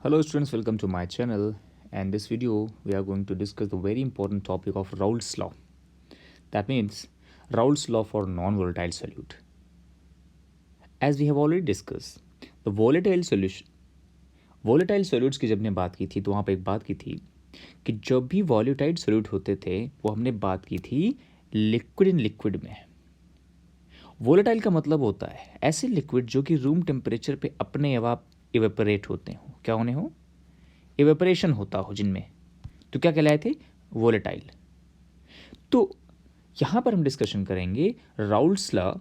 Hello students, welcome to my channel, and this video we are going to discuss the very important topic of Raoult's law. That means Raoult's law for non-volatile solute. As we have already discussed, the volatile solutes की जब ने बात की थी तो वहाँ पे एक बात की थी कि जब भी वॉलेटाइल सोल्यूट होते थे वो हमने बात की थी लिक्विड इन लिक्विड में। वोलेटाइल का मतलब होता है ऐसे लिक्विड जो कि रूम टेम्परेचर पे अपने आप इवेपोरेट होते हो। क्या होने हो? इवेपोरेशन होता हो जिनमें, तो क्या कहलाए थे? वोलेटाइल। तो यहां पर हम डिस्कशन करेंगे राउल्ट्स लॉ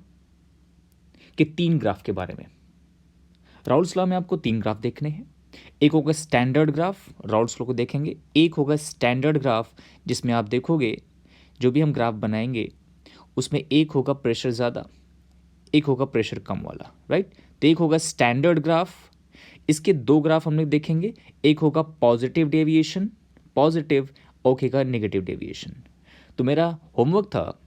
के 3 ग्राफ के बारे में। राउल्ट्स लॉ में आपको 3 ग्राफ देखने हैं। एक होगा स्टैंडर्ड ग्राफ, राउल्ट्स लॉ को देखेंगे। एक होगा स्टैंडर्ड ग्राफ जिसमें आप देखोगे जो भी हम ग्राफ बनाएंगे उसमें एक होगा प्रेशर ज़्यादा, एक होगा प्रेशर कम वाला, राइट। तो एक होगा स्टैंडर्ड ग्राफ, इसके 2 ग्राफ हम लोग देखेंगे। एक होगा पॉजिटिव डेविएशन, पॉजिटिव, और एक होगा नेगेटिव डेविएशन। तो मेरा होमवर्क था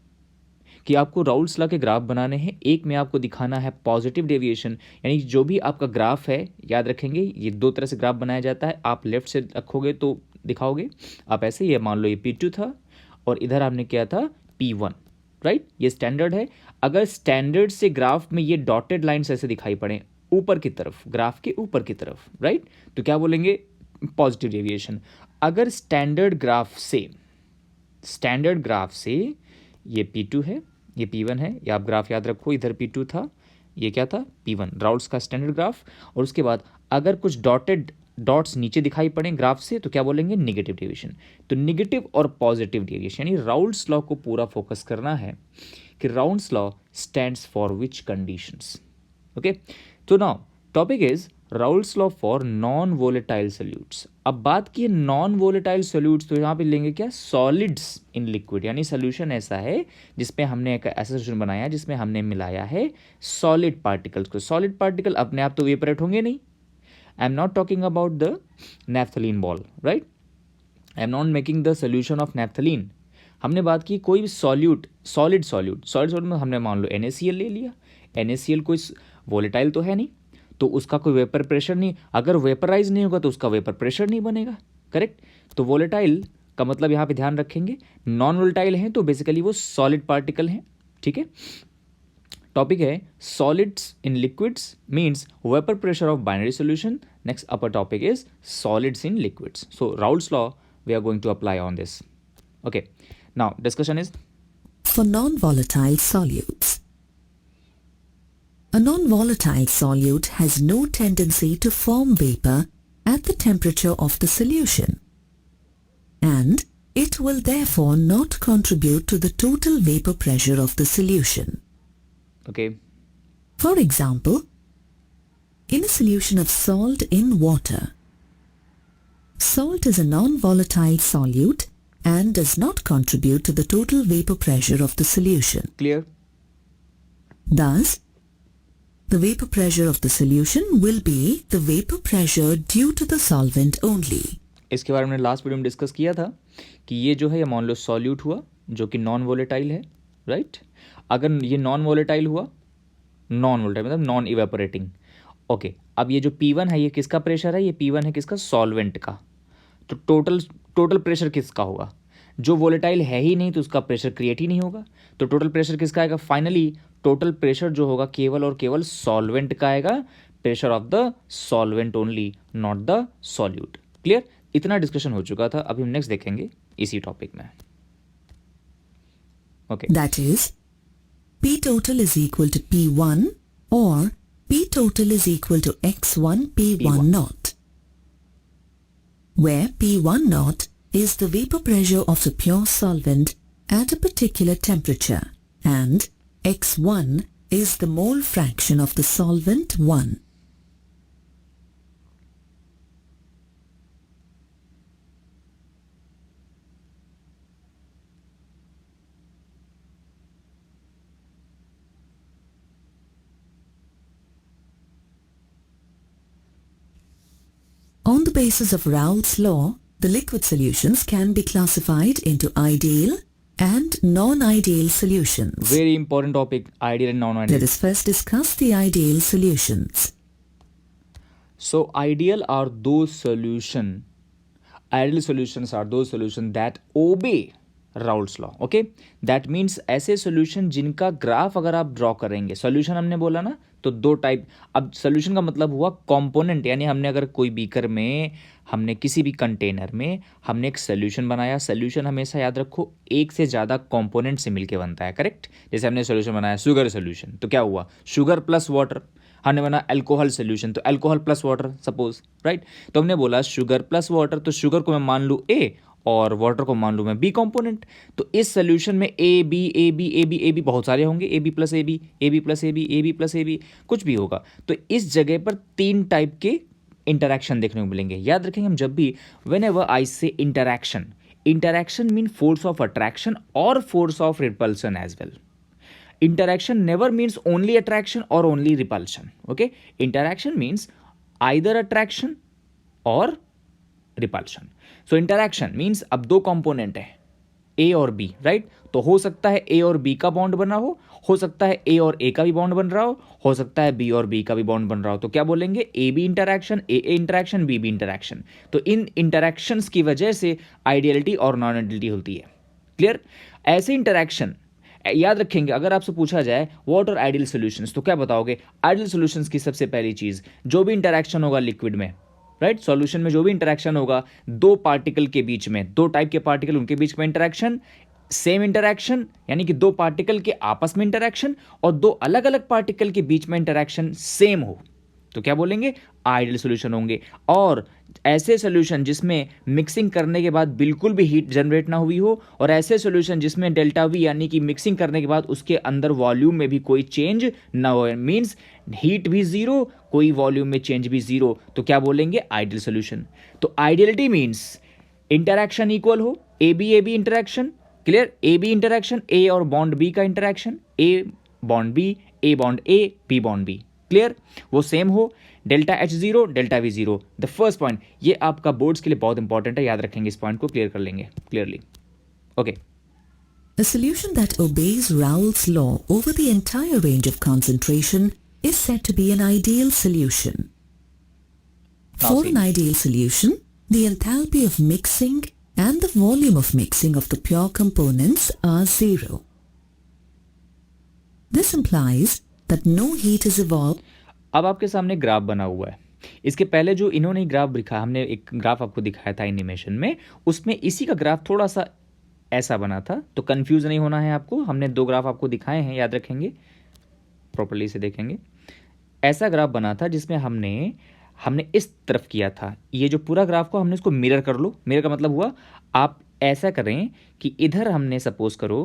कि आपको राउल्ट्स लॉ के ग्राफ बनाने हैं। एक में आपको दिखाना है पॉजिटिव डेविएशन, यानी जो भी आपका ग्राफ है, याद रखेंगे ये 2 तरह से ग्राफ बनाया जाता है। आप लेफ्ट से रखोगे तो दिखाओगे आप ऐसे, ये मान लो ये P2 था और इधर आपने किया था P1, राइट। ये स्टैंडर्ड है। अगर स्टैंडर्ड से ग्राफ में ये डॉटेड लाइन्स ऐसे दिखाई पड़े ऊपर की तरफ, ग्राफ के ऊपर की तरफ, राइट, तो क्या बोलेंगे? Positive deviation. अगर स्टैंडर्ड ग्राफ से ये P2 है, ये P1 है, या आप ग्राफ याद रखो, इधर P2 था, ये क्या था? P1, राउल्ट्स का स्टैंडर्ड ग्राफ। और उसके बाद अगर कुछ डॉटेड डॉट्स नीचे दिखाई पड़े ग्राफ से तो क्या बोलेंगे? Negative deviation. तो नेगेटिव और पॉजिटिव डेविएशन, यानी राउल्ट्स लॉ को पूरा फोकस करना है कि Raoult's law stands for which conditions. Okay, तो now topic is Raoult's law for non volatile solutes. अब बात की नॉन वोलेटाइल सोल्यूट्स, तो यहाँ पे लेंगे क्या? सॉलिड्स इन लिक्विड, यानी सोल्यूशन ऐसा है जिसमें हमने एक ऐसा सोल्यूशन बनाया जिसमें हमने मिलाया है सॉलिड पार्टिकल्स को। सॉलिड पार्टिकल अपने आप तो वेपरेट होंगे नहीं। I am not talking about the naphthalene ball, right. I am not making the solution of naphthalene. हमने बात की कोई भी सॉलिड में हमने मान लो NaCl ले लिया। NaCl कोई वोलेटाइल तो है नहीं, तो उसका कोई वेपर प्रेशर नहीं, अगर वेपराइज नहीं होगा तो उसका वेपर प्रेशर नहीं बनेगा, करेक्ट। तो वोलेटाइल का मतलब यहाँ पे ध्यान रखेंगे, नॉन वोलेटाइल हैं तो बेसिकली वो सॉलिड पार्टिकल हैं, ठीक है। टॉपिक है solids in liquids means vapour pressure of binary solution. Next upper topic is solids in liquids. So Raoult's law we are going to apply on this. Okay, now discussion is for non-volatile solutes. A non-volatile solute has no tendency to form vapor at the temperature of the solution, and it will therefore not contribute to the total vapor pressure of the solution. Okay. For example, in a solution of salt in water, salt is a non-volatile solute and does not contribute to the total vapor pressure of the solution. Clear? Thus, the vapor pressure of the solution will be the vapor pressure due to the solvent only. इसके बारे में last video में discuss किया था कि ये जो है ये मान लो सॉल्यूट हुआ जो कि नॉन वोलेटाइल है, राइट। अगर ये नॉन वोलेटाइल हुआ, नॉन वोलेटाइल मतलब नॉन इवेपोरेटिंग, ओके। अब ये जो P1 है ये किसका प्रेशर है? ये P1 है किसका? सॉल्वेंट का। तो टोटल प्रेशर किसका होगा? जो वोलेटाइल है ही नहीं तो उसका प्रेशर क्रिएट ही नहीं होगा, तो टोटल प्रेशर किसका आएगा? फाइनली टोटल प्रेशर जो होगा केवल और केवल सॉल्वेंट का आएगा, pressure of the solvent only, not the solute. Clear? इतना डिस्कशन हो चुका था, अभी हम नेक्स्ट देखेंगे इसी टॉपिक में। Okay, That is, P total is equal to P1 or P total is equal to X1 P1 naught, where P1 naught is the vapor pressure of the pure solvent at a particular temperature and X1 is the mole fraction of the solvent 1. On the basis of Raoult's law, the liquid solutions can be classified into ideal and non-ideal solutions. very important topic, ideal and non-ideal. Let us first discuss the ideal solutions. So ideal are those solution, ideal solutions are those solution that obey Raoult's law. Okay, that means ऐसे solution जिनका graph अगर आप draw करेंगे, solution हमने बोला ना, तो दो टाइप. अब सोल्यूशन का मतलब हुआ कंपोनेंट, यानी हमने अगर कोई बीकर में, हमने किसी भी कंटेनर में हमने एक सोल्यूशन बनाया. सोल्यूशन हमेशा याद रखो एक से ज़्यादा कंपोनेंट से मिलके बनता है, करेक्ट. जैसे हमने सोल्यूशन बनाया शुगर सोल्यूशन, तो क्या हुआ, शुगर प्लस वाटर. हमने बना अल्कोहल सोल्यूशन, तो alcohol plus water suppose, right. तो हमने बोला शुगर प्लस वाटर, तो शुगर को मैं मान लूँ ए और वाटर को मान लूँ मैं बी कंपोनेंट. तो इस सोल्यूशन में A B A B A B A B बहुत सारे होंगे, A B plus A B, A B plus A B, A B plus A B, कुछ भी होगा. तो इस जगह पर तीन टाइप के इंटरैक्शन देखने को मिलेंगे. याद रखेंगे हम जब भी, when ever I say interaction, interaction mean force of attraction और force of repulsion as well. Interaction never means only attraction or only repulsion. Okay, interaction means either attraction or repulsion. So interaction means अब दो component है A और B, right. तो हो सकता है A और B का बॉन्ड बना हो सकता है A और A का भी बॉन्ड बन रहा हो सकता है B और B का भी बॉन्ड बन रहा हो. तो क्या बोलेंगे, A B interaction, A A interaction, B B interaction. तो इन इंटरैक्शंस की वजह से आइडियलिटी और नॉन आइडियलिटी होती है. क्लियर. ऐसे इंटरैक्शन याद रखेंगे. अगर आपसे पूछा जाए व्हाट आर आइडियल सॉल्यूशंस, तो क्या बताओगे, आइडियल सॉल्यूशंस की सबसे पहली चीज, जो भी इंटरैक्शन होगा लिक्विड में, राइट, सॉल्यूशन में जो भी इंटरैक्शन होगा, दो पार्टिकल के बीच में, दो टाइप के पार्टिकल, उनके बीच में इंटरैक्शन, सेम इंटरैक्शन, यानी कि दो पार्टिकल के आपस में इंटरैक्शन, और दो अलग अलग पार्टिकल के बीच में इंटरैक्शन सेम हो, तो क्या बोलेंगे, आइडियल सॉल्यूशन होंगे. और ऐसे सॉल्यूशन जिसमें मिक्सिंग करने के बाद बिल्कुल भी हीट जनरेट ना हुई हो, और ऐसे सॉल्यूशन जिसमें डेल्टा वी यानी कि मिक्सिंग करने के बाद उसके अंदर वॉल्यूम में भी कोई चेंज ना हो, मींस हीट भी जीरो, कोई वॉल्यूम में चेंज भी जीरो, तो क्या बोलेंगे, आइडियल सॉल्यूशन. तो आइडियलिटी मींस इंटरैक्शन इक्वल हो, A B interaction. Clear. A B interaction, A और बॉन्ड बी का interaction, A bond B, A bond A, B bond B. Clear. वो सेम हो, delta H zero, delta V zero. The first point, ये आपका boards के लिए बहुत important है, याद रखेंगे, इस पॉइंट को क्लियर कर लेंगे clearly. Okay. A solution that obeys Raoult's law over the entire range of concentration is said to be an ideal solution. Now For see. an ideal solution, the enthalpy of mixing and the volume of mixing of the pure components are zero. This implies that no heat is evolved. अब आपके सामने graph बना हुआ है. इसके पहले जो इन्होंने ग्राफ लिखा, हमने एक ग्राफ आपको दिखाया था एनिमेशन में, उसमें इसी का ग्राफ थोड़ा सा ऐसा बना था, तो कंफ्यूज नहीं होना है आपको. हमने दो ग्राफ आपको दिखाए हैं, याद रखेंगे, प्रॉपर्ली से देखेंगे. ऐसा ग्राफ बना था जिसमें हमने इस तरफ किया था. ये जो पूरा ग्राफ को हमने इसको मिरर कर लो. मिरर का मतलब हुआ आप ऐसा करें कि इधर हमने सपोज करो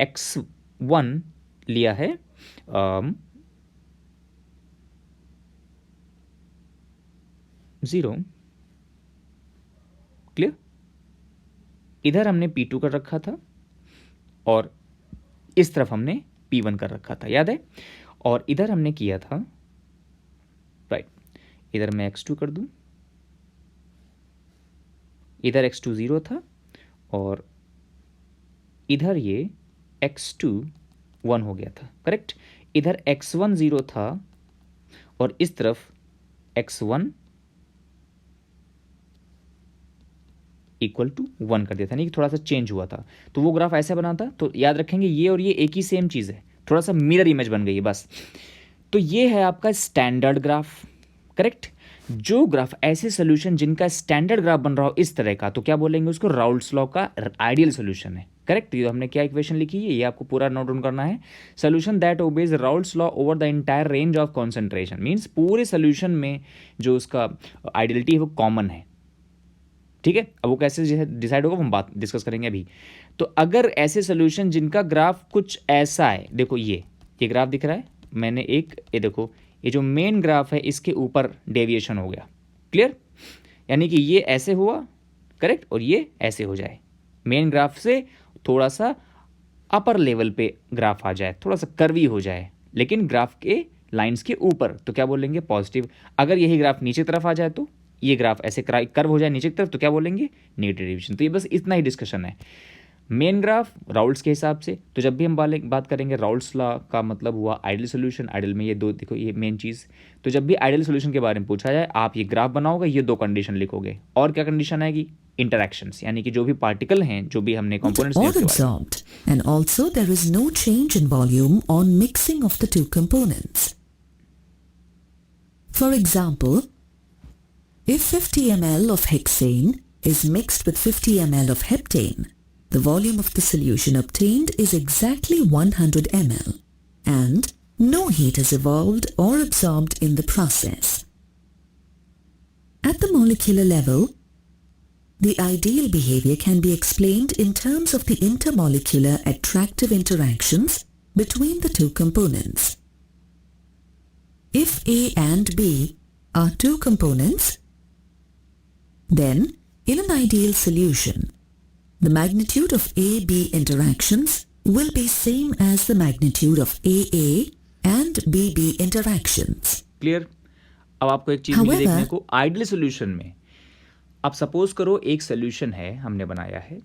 x1 लिया है, 0. क्लियर. इधर हमने P2 कर रखा था और इस तरफ हमने P1 कर रखा था, याद है. और इधर हमने किया था, राइट, इधर मैं x2 कर दूं, इधर x2 0 था और इधर ये x2 1 हो गया था, करेक्ट. इधर x1 0 था और इस तरफ x1 इक्वल टू 1 कर दिया था, नहीं कि थोड़ा सा चेंज हुआ था. तो वो ग्राफ ऐसा बना था. तो याद रखेंगे ये और ये एक ही सेम चीज़ है, थोड़ा सा मिरर इमेज बन गई है बस. तो ये है आपका स्टैंडर्ड ग्राफ, करेक्ट. जो ग्राफ ऐसे सोल्यूशन जिनका स्टैंडर्ड ग्राफ बन रहा हो इस तरह का, तो क्या बोलेंगे उसको, राउल्ट्स लॉ का आइडियल सोल्यूशन है, करेक्ट. ये हमने क्या इक्वेशन लिखी है, ये आपको पूरा नोट डाउन करना है. Solution that obeys Raoult's law over the entire range of concentration, means पूरे सोल्यूशन में जो उसका आइडियलिटी है वो कॉमन है, ठीक है. अब वो कैसे डिसाइड होगा वो हम बात डिस्कस करेंगे अभी. तो अगर ऐसे सोल्यूशन जिनका ग्राफ कुछ ऐसा है, देखो ये ग्राफ दिख रहा है, मैंने ये देखो, ये जो मेन ग्राफ है इसके ऊपर डेविएशन हो गया, क्लियर. यानी कि ये ऐसे हुआ, करेक्ट, और ये ऐसे हो जाए, मेन ग्राफ से थोड़ा सा अपर लेवल पे ग्राफ आ जाए, थोड़ा सा कर्वी हो जाए, लेकिन ग्राफ के लाइंस के ऊपर, तो क्या बोलेंगे, पॉजिटिव. अगर यही ग्राफ नीचे तरफ आ जाए, तो ये ग्राफ ऐसे कर्व हो जाए नीचे की तरफ, तो क्या बोलेंगे, नेगेटिव डेविएशन. तो ये बस इतना ही डिस्कशन है. मेन ग्राफ राउल्ट्स के हिसाब से। तो जब भी हम बात करेंगे राउल्ट्स लॉ का मतलब हुआ आइडियल सोल्यूशन। आइडियल में ये दो देखो, ये मेन चीज़। तो जब भी आइडियल सोल्यूशन के बारे में पूछा जाए, आप ये ग्राफ बनाओगे, ये दो कंडीशन लिखोगे। और क्या कंडीशन आएगी? इंटरैक्शंस, यानी कि जो भी पार्टिकल हैं, जो भी हमने components or absorbed, and also there is no change in volume on mixing of the two components. For example, if 50 ml of hexane is mixed with 50 ml of heptane, the volume of the solution obtained is exactly 100 ml, and no heat is evolved or absorbed in the process. At the molecular level, the ideal behavior can be explained in terms of the intermolecular attractive interactions between the two components. If A and B are two components, then in an ideal solution, the magnitude of A-B interactions will be same as the magnitude of AA and BB interactions. Clear? अब आपको एक चीज मिली देखने को ideal solution में। अब suppose करो एक सोल्यूशन है, हमने बनाया है,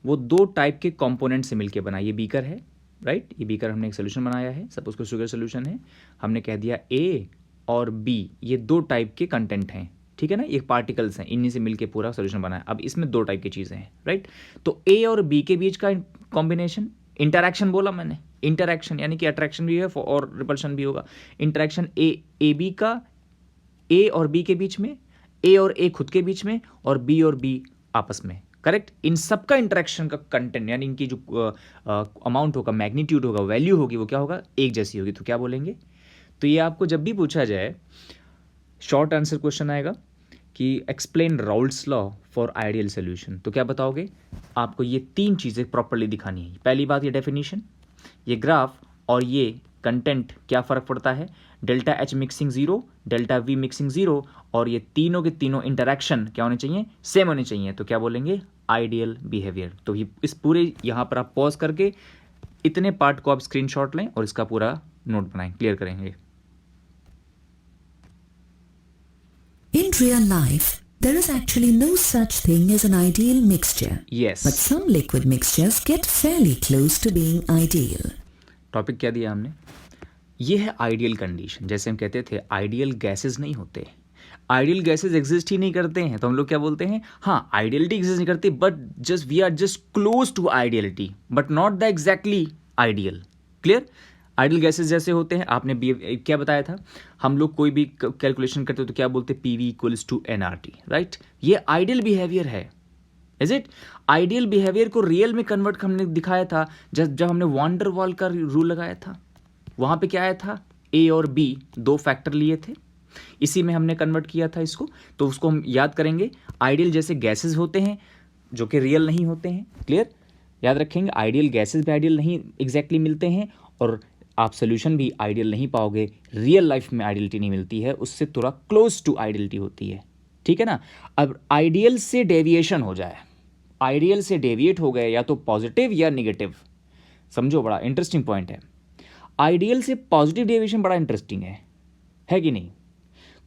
वो दो टाइप के कंपोनेंट से मिलके बना। ये बीकर है, राइट? ये बीकर हमने एक सोल्यूशन बनाया है, सपोज को शुगर सोल्यूशन है। हमने कह दिया ए और बी ये दो टाइप के कंटेंट हैं, ठीक है ना? ये पार्टिकल्स हैं, इन्हीं से मिलके पूरा सोल्यूशन बना है। अब इसमें दो टाइप की चीज़ें हैं, राइट? तो ए और बी के बीच का कॉम्बिनेशन, इंटरैक्शन बोला मैंने, इंटरैक्शन यानी कि अट्रैक्शन भी है और रिपल्शन भी होगा। इंटरैक्शन ए बी का, ए और बी के बीच में, ए और ए खुद के बीच में, और बी और बी आपस में, करेक्ट? इन सब का इंटरेक्शन का कंटेंट यानी इनकी जो अमाउंट होगा, मैग्नीट्यूड होगा, वैल्यू होगी, वो क्या होगा? एक जैसी होगी। तो क्या बोलेंगे? तो ये आपको जब भी पूछा जाए, शॉर्ट आंसर क्वेश्चन आएगा कि explain Raoult's law for ideal solution, तो क्या बताओगे? आपको ये तीन चीज़ें प्रॉपरली दिखानी है। पहली बात ये डेफिनेशन, ये ग्राफ और ये कंटेंट क्या फ़र्क पड़ता है? Delta H mixing 0, delta we mixing 0, और ये तीनों के तीनों इंटरैक्शन क्या होने चाहिए? सेम होने चाहिए। तो क्या बोलेंगे? Ideal behaviour. तो ये इस पूरे यहाँ पर आप पॉज करके इतने पार्ट को आप स्क्रीनशॉट लें और इसका पूरा नोट बनाएं, क्लियर करेंगे। In real life, there is actually no such thing as an ideal mixture. Yes. But some liquid mixtures get fairly close to being ideal. Topic क्या दिया हमने? ये है आइडियल कंडीशन। जैसे हम कहते थे आइडियल गैसेस नहीं होते, आइडियल गैसेस एग्जिस्ट ही नहीं करते हैं, तो हम लोग क्या बोलते हैं? हाँ, आइडियलिटी एग्जिस्ट नहीं करती, but just we are just close to ideality, but not the exactly ideal. Clear? Ideal gases जैसे होते हैं, आपने क्या बताया था? हम लोग कोई भी कैलकुलेशन करते हो तो क्या बोलते हैं? PV equals to nRT, right? ये आइडियल बिहेवियर है, इज इट? आइडियल बिहेवियर को रियल में कन्वर्ट हमने दिखाया था जब हमने वांडर वाल का रूल लगाया था। वहाँ पे क्या आया था? A और B दो फैक्टर लिए थे, इसी में हमने कन्वर्ट किया था इसको। तो उसको हम याद करेंगे। आइडियल जैसे गैसेस होते हैं जो कि रियल नहीं होते हैं, क्लियर? याद रखेंगे, आइडियल गैसेस भी आइडियल नहीं एग्जैक्टली मिलते हैं, और आप सोल्यूशन भी आइडियल नहीं पाओगे। रियल लाइफ में आइडियलिटी नहीं मिलती है, उससे थोड़ा क्लोज टू आइडियलिटी होती है, ठीक है ना? अब आइडियल से डेविएशन हो जाए, आइडियल से डेविएट हो गए या तो पॉजिटिव या निगेटिव, समझो, बड़ा इंटरेस्टिंग पॉइंट है। आइडियल से पॉजिटिव डेविएशन बड़ा इंटरेस्टिंग है कि नहीं?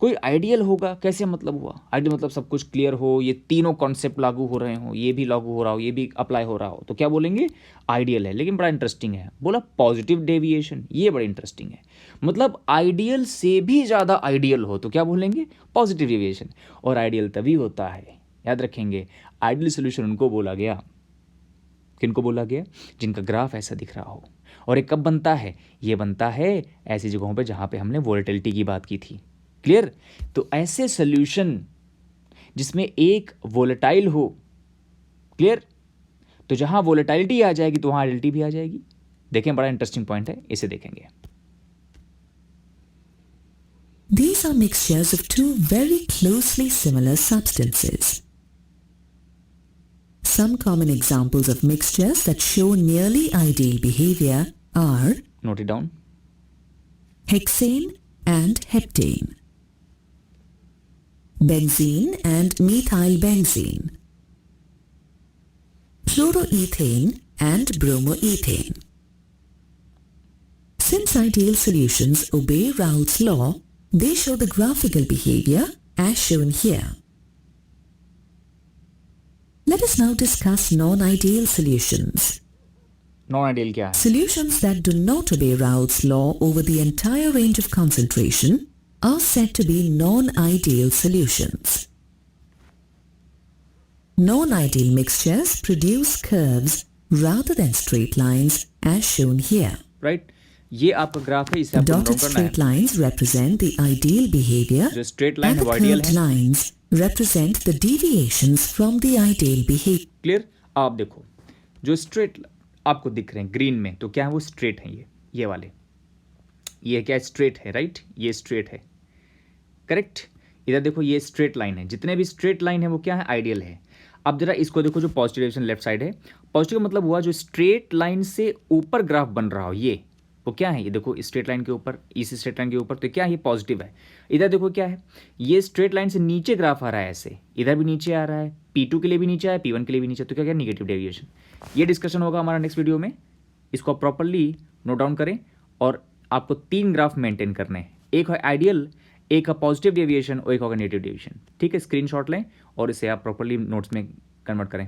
कोई आइडियल होगा, कैसे मतलब हुआ? आइडियल मतलब सब कुछ क्लियर हो, ये तीनों कॉन्सेप्ट लागू हो रहे हो, ये भी लागू हो रहा हो, ये भी अप्लाई हो रहा हो, तो क्या बोलेंगे? आइडियल है। लेकिन बड़ा इंटरेस्टिंग है, बोला पॉजिटिव डेविएशन, ये बड़ा इंटरेस्टिंग है। मतलब आइडियल से भी ज़्यादा आइडियल हो तो क्या बोलेंगे? Positive deviation. और आइडियल तभी होता है, याद रखेंगे, आइडियल सोल्यूशन उनको बोला गया, किनको बोला गया? जिनका ग्राफ ऐसा दिख रहा हो। और ये कब बनता है? ये बनता है ऐसी जगहों पे जहाँ पे हमने वोलेटिलिटी की बात की थी, क्लियर? तो ऐसे सोल्यूशन जिसमें एक वोलेटाइल हो, क्लियर? तो जहाँ वोलेटाइलिटी आ जाएगी तो वहाँ आइडियलिटी भी आ जाएगी। देखें, बड़ा इंटरेस्टिंग पॉइंट है, इसे देखेंगे। These are mixtures of two very closely similar substances. Some common examples of mixtures that show nearly ideal behavior are Note it down. hexane and heptane, benzene and methylbenzene, chloroethane and bromoethane. Since ideal solutions obey Raoult's law, they show the graphical behavior as shown here. Let us now discuss non-ideal solutions. Non ideal क्या है? Solutions that do not obey Raoult's law over the entire range of concentration are said to be non-ideal solutions. Non-ideal mixtures produce curves rather than straight lines as shown here. Right, ये आपका graph है, इसे The आपको note dotted करना straight है. lines represent the ideal behavior जो straight line and है the वो आइडियल curved है. lines represent the deviations from the ideal behavior. Clear? आप देखो, जो स्ट्रेट आपको दिख रहे हैं ग्रीन में, तो क्या है वो स्ट्रेट है, ये वाले, ये क्या स्ट्रेट है, राइट, ये स्ट्रेट है, करेक्ट. इधर देखो ये स्ट्रेट लाइन है, जितने भी स्ट्रेट लाइन है वो क्या है, आइडियल है. अब जरा इसको देखो, जो पॉजिटिव डेविएशन लेफ्ट साइड है, पॉजिटिव का मतलब हुआ जो स्ट्रेट लाइन से ऊपर ग्राफ बन रहा हो, ये वो क्या है, ये देखो स्ट्रेट लाइन के ऊपर, इस स्ट्रेट लाइन के ऊपर, तो क्या है, ये पॉजिटिव है. इधर देखो क्या है, ये स्ट्रेट लाइन से नीचे ग्राफ आ रहा है, ऐसे इधर भी नीचे आ रहा है, P2 के लिए भी नीचे आया, P1 के लिए भी नीचे, तो क्या क्या निगेटिव डेविएशन. ये डिस्कशन होगा हमारा नेक्स्ट वीडियो में. इसको आप प्रॉपरली नोट डाउन करें, और आपको 3 ग्राफ मेंटेन करने हैं, एक है आइडियल, एक है पॉजिटिव डेविएशन और एक होगा नेगेटिव डेविएशन. ठीक है, स्क्रीनशॉट लें और इसे आप प्रॉपरली नोट्स में कन्वर्ट करें.